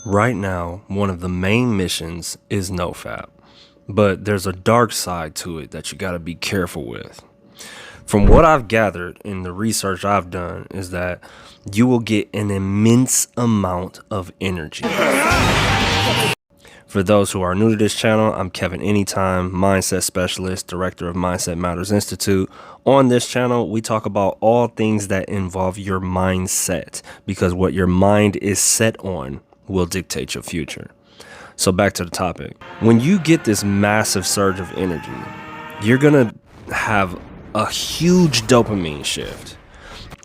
Right now, one of the main missions is No Fap, but there's a dark side to it that you gotta be careful with. From what I've gathered in the research I've done is that you will get an immense amount of energy. For those who are new to this channel, I'm Kevin Anytime, mindset specialist, director of Mindset Matters Institute. On this channel, we talk about all things that involve your mindset, because what your mind is set on will dictate your future. So back to the topic. When you get this massive surge of energy, you're gonna have a huge dopamine shift.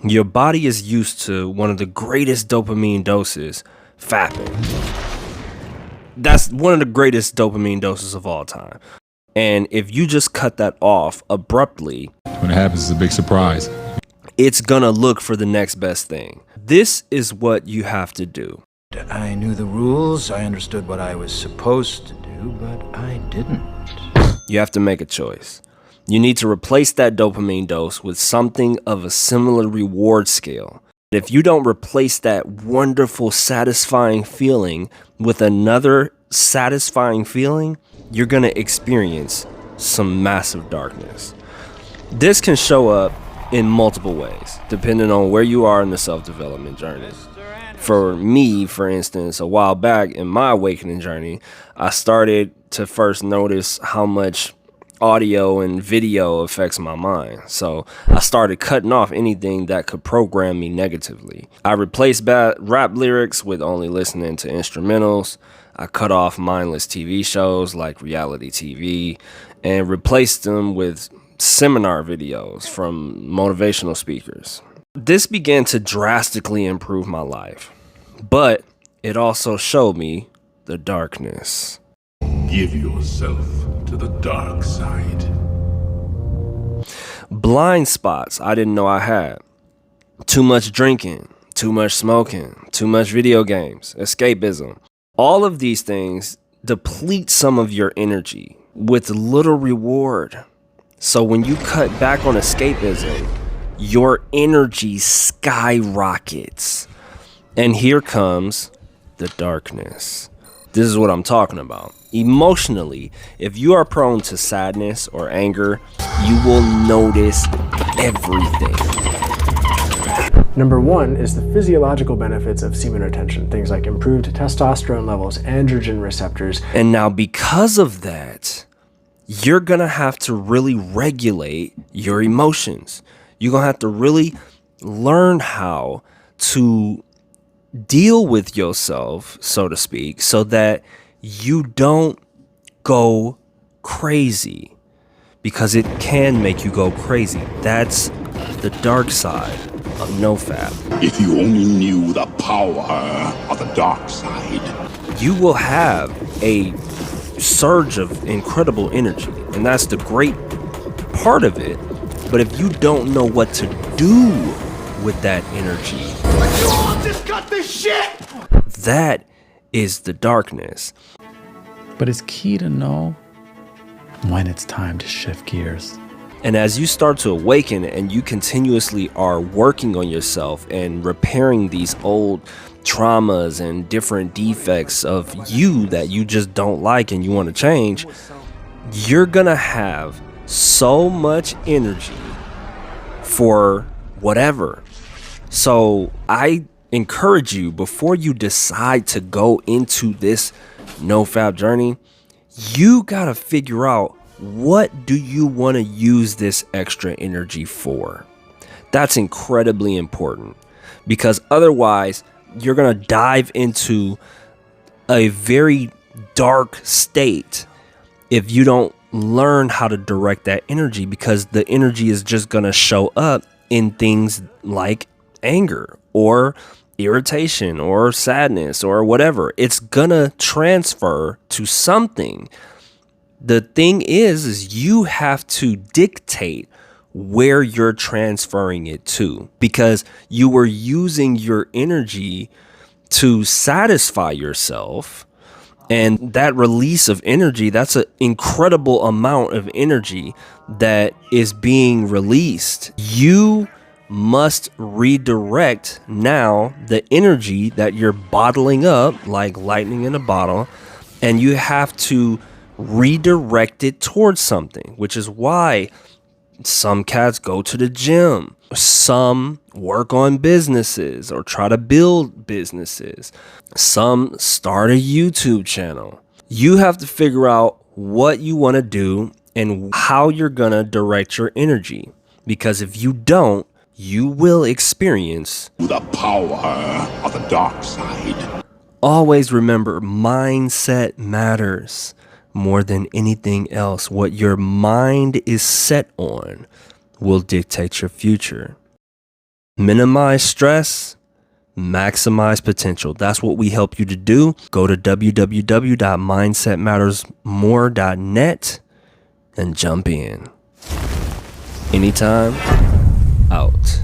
Your body is used to one of the greatest dopamine doses, fapping. That's one of the greatest dopamine doses of all time. And if you just cut that off abruptly, when it happens, it's a big surprise. It's gonna look for the next best thing. This is what you have to do. I knew the rules, I understood what I was supposed to do, but I didn't. You have to make a choice. You need to replace that dopamine dose with something of a similar reward scale. If you don't replace that wonderful, satisfying feeling with another satisfying feeling, you're gonna experience some massive darkness. This can show up in multiple ways, depending on where you are in the self-development journey. For me, for instance, a while back in my awakening journey, I started to first notice how much audio and video affects my mind. So I started cutting off anything that could program me negatively. I replaced rap lyrics with only listening to instrumentals. I cut off mindless TV shows like reality TV and replaced them with seminar videos from motivational speakers. This began to drastically improve my life, but it also showed me the darkness. Give yourself to the dark side. Blind spots I didn't know I had. Too much drinking, too much smoking, too much video games, escapism. All of these things deplete some of your energy with little reward. So when you cut back on escapism, your energy skyrockets. And here comes the darkness. This is what I'm talking about. Emotionally, if you are prone to sadness or anger, you will notice everything. Number one is the physiological benefits of semen retention, things like improved testosterone levels, androgen receptors. And now because of that, you're gonna have to really regulate your emotions. You're gonna have to really learn how to deal with yourself, so to speak, so that you don't go crazy, because it can make you go crazy. That's the dark side of No Fap. If you only knew the power of the dark side. You will have a surge of incredible energy, and that's the great part of it. But if you don't know what to do with that energy, you all just got this shit! That is the darkness. But it's key to know when it's time to shift gears. And as you start to awaken and you continuously are working on yourself and repairing these old traumas and different defects of you that you just don't like and you want to change, you're gonna have so much energy for whatever. So I encourage you, before you decide to go into this No Fap journey, you gotta figure out, what do you want to use this extra energy for? That's incredibly important, because otherwise you're gonna dive into a very dark state if you don't learn how to direct that energy, because the energy is just gonna show up in things like anger or irritation or sadness or whatever. It's gonna transfer to something. The thing is you have to dictate where you're transferring it to, because you were using your energy to satisfy yourself, and that release of energy, that's an incredible amount of energy that is being released. You must redirect now the energy that you're bottling up like lightning in a bottle, and you have to redirect it towards something, which is why some cats go to the gym, some work on businesses or try to build businesses, some start a YouTube channel. You have to figure out what you want to do and how you're gonna direct your energy, because if you don't, you will experience The power of the dark side. Always remember, mindset matters more than anything else. What your mind is set on will dictate your future. Minimize stress, maximize potential. That's what we help you to do. Go to www.mindsetmattersmore.net and jump in. Anytime, out.